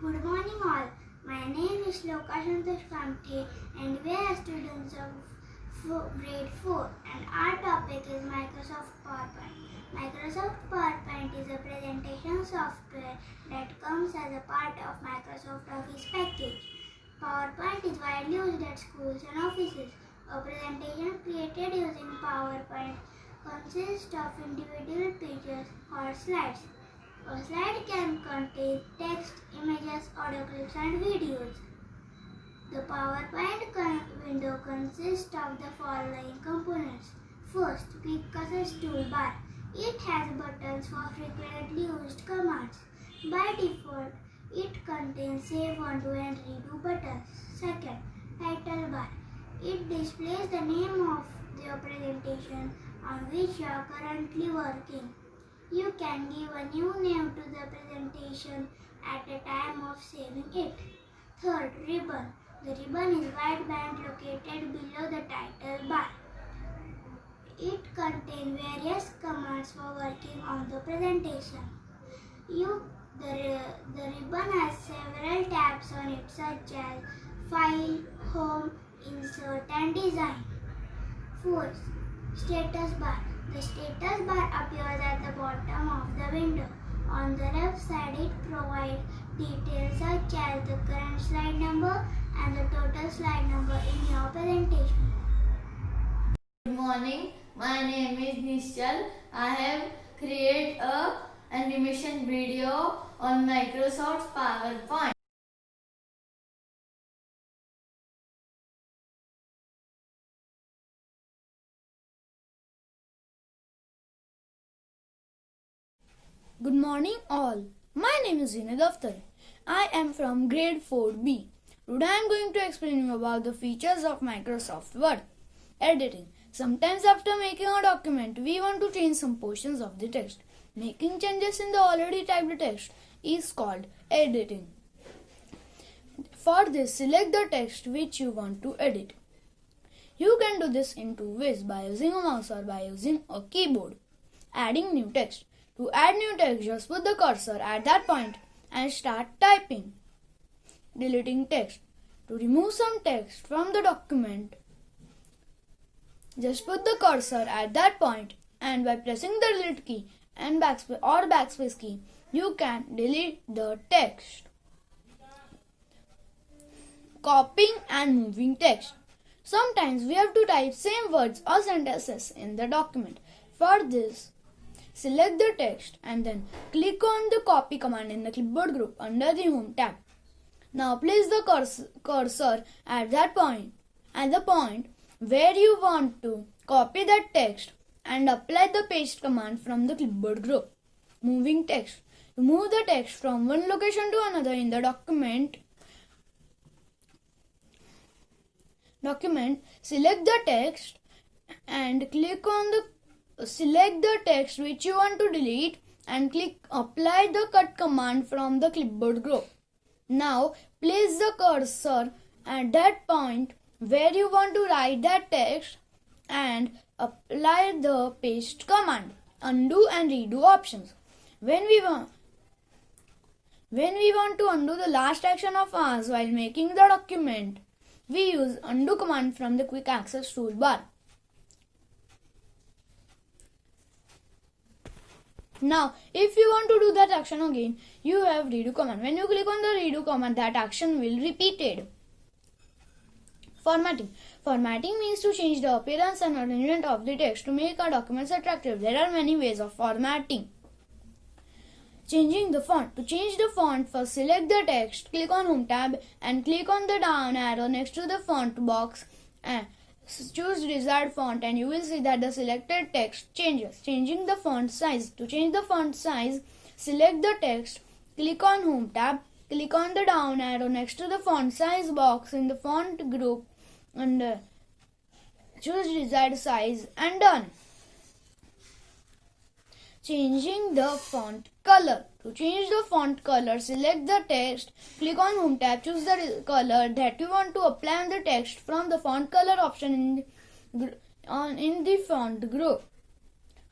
Good morning all. My name is Shloka Santosh Kamte and we are students of grade 4 and our topic is Microsoft PowerPoint. Microsoft PowerPoint is a presentation software that comes as a part of Microsoft Office package. PowerPoint is widely used at schools and offices. A presentation created using PowerPoint consists of individual pages or slides. A slide can contain text, images, audio clips and videos. The PowerPoint window consists of the following components. First, Quick Access Toolbar. It has buttons for frequently used commands. By default, it contains Save, Undo and Redo buttons. Second, Title Bar. It displays the name of your presentation on which you are currently working. You can give a new name to the presentation at the time of saving it. Third, ribbon. The ribbon is white band located below the title bar. It contains various commands for working on the presentation. The ribbon has several tabs on it such as File, Home, Insert and Design. Fourth, status bar. The status bar appears at the bottom of the window. On the left side, it provides details such as the current slide number and the total slide number in your presentation. Good morning, my name is Nishchal. I have created a animation video on Microsoft PowerPoint. Good morning all. My name is Zinad Akhtar. I am from grade 4B. Today I am going to explain you about the features of Microsoft Word. Editing. Sometimes after making a document, we want to change some portions of the text. Making changes in the already typed text is called editing. For this, select the text which you want to edit. You can do this in two ways, by using a mouse or by using a keyboard. Adding new text. To add new text, just put the cursor at that point and start typing. Deleting text. To remove some text from the document, just put the cursor at that point and by pressing the delete key and backspace key, you can delete the text. Copying and moving text. Sometimes we have to type same words or sentences in the document. For this, select the text and then click on the copy command in the clipboard group under the home tab. Now place the cursor at the point where you want to copy that text and apply the paste command from the clipboard group. Moving text. To move the text from one location to another in the document, select the text and select the text which you want to delete and click apply the cut command from the clipboard group. Now place the cursor at that point where you want to write that text and apply the paste command. Undo and redo options. When we want to undo the last action of ours while making the document, we use undo command from the quick access toolbar. Now, if you want to do that action again, you have redo command. When you click on the redo command, that action will be repeated. Formatting. Formatting means to change the appearance and arrangement of the text to make our documents attractive. There are many ways of formatting. Changing the font. To change the font, first select the text, click on Home tab and click on the down arrow next to the font box and choose desired font and you will see that the selected text changes. Changing the font size. To change the font size, select the text, click on Home tab, click on the down arrow next to the font size box in the font group and choose desired size and done. Changing the font color. To change the font color, select the text, click on Home tab, choose the color that you want to apply on the text from the font color option in the font group.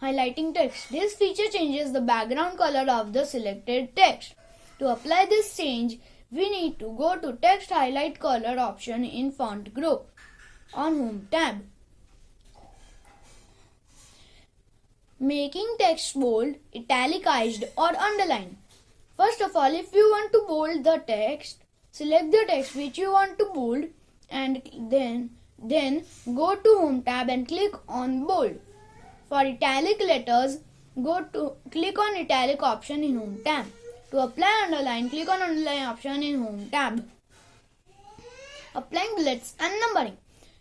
Highlighting text. This feature changes the background color of the selected text. To apply this change, we need to go to text highlight color option in font group on home tab. Making text bold, italicized or underlined. First of all, if you want to bold the text, select the text which you want to bold and then go to home tab and click on bold. For italic letters, click on italic option in home tab. To apply underline, click on underline option in home tab. Applying bullets and numbering.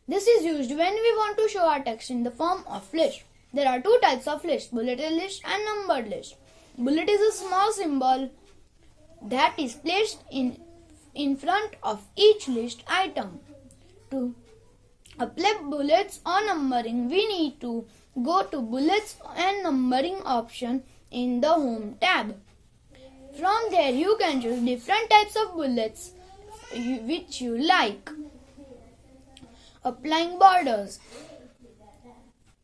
This is used when we want to show our text in the form of list. There are two types of list, bulleted list and numbered list. Bullet is a small symbol that is placed in front of each list item. To apply bullets or numbering, we need to go to bullets and numbering option in the home tab. From there you can choose different types of bullets which you like. Applying borders.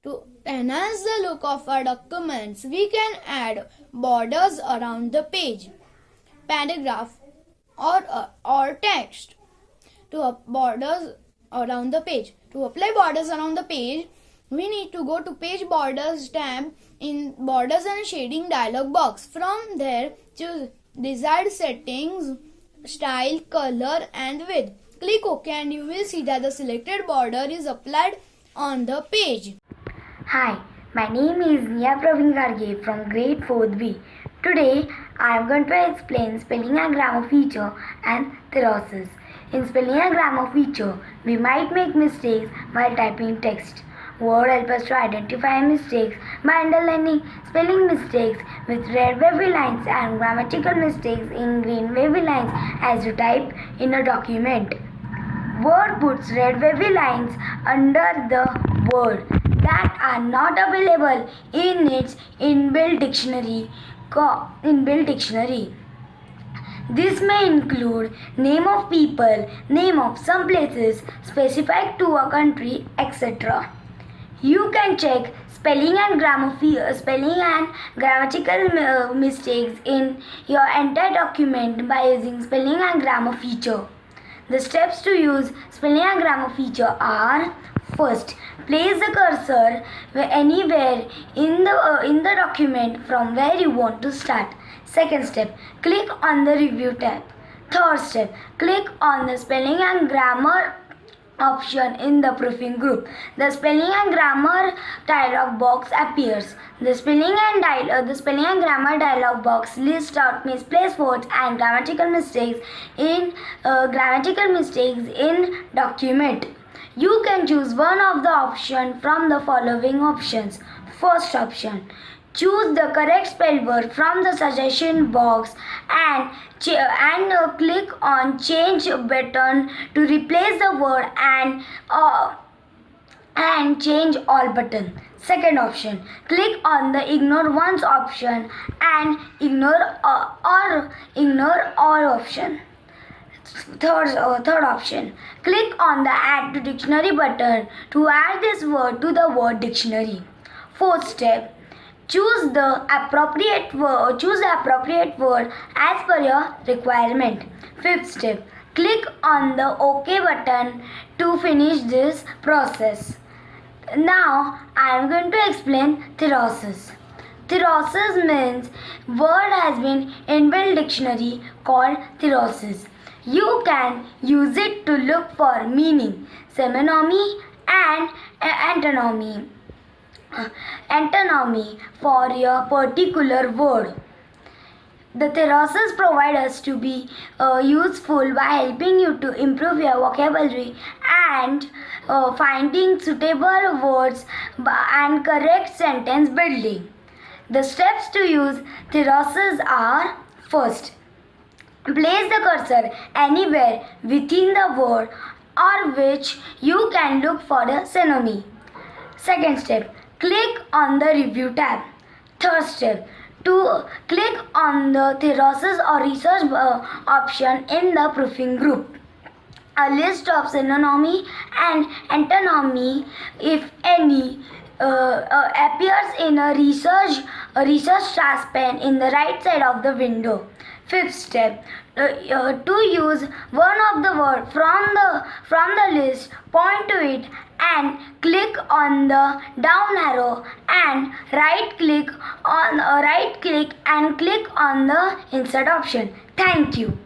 To enhance the look of our documents, we can add borders around the page, paragraph or text. To borders around the page. To apply borders around the page, we need to go to page borders tab in borders and shading dialog box. From there, choose desired settings, style, color and width. Click OK and you will see that the selected border is applied on the page. Hi, my name is Nia Praveen Garge from grade 4th B. Today, I am going to explain spelling and grammar feature and thesaurus. In spelling and grammar feature, we might make mistakes while typing text. Word help us to identify mistakes by underlining spelling mistakes with red wavy lines and grammatical mistakes in green wavy lines as you type in a document. Word puts red wavy lines under the word that are not available in its inbuilt dictionary. This may include name of people, name of some places, specific to a country, etc. You can check spelling and grammatical mistakes in your entire document by using spelling and grammar feature. The steps to use spelling and grammar feature are: first, place the cursor anywhere in the document from where you want to start. Second step, click on the review tab. Third step, click on the spelling and grammar option in the proofing group. The spelling and grammar dialog box appears. The spelling and grammar dialog box lists out misplaced words and grammatical mistakes in document. You can choose one of the options from the following options. First option, choose the correct spell word from the suggestion box and click on change button to replace the word and change all button. Second option, click on the ignore once option and ignore all option. Third option, click on the add to dictionary button to add this word to the word dictionary. Fourth step, choose the appropriate word as per your requirement. Fifth step, click on the OK button to finish this process. Now I am going to explain thesaurus. Thesaurus means word has been inbuilt dictionary called thesaurus. You can use it to look for meaning, synonymy and antonymy for your particular word. The thesaurus provide us to be useful by helping you to improve your vocabulary and finding suitable words and correct sentence building. The steps to use thesaurus are: first, place the cursor anywhere within the word or which you can look for the synonym. Second step, click on the review tab. Third step, to click on the thesaurus or research option in the proofing group. A list of synonymy and antonymy, if any, appears in a research task pane in the right side of the window. Fifth step, to use one of the word from the list, point to it and click on the down arrow and right click and click on the insert option. Thank you.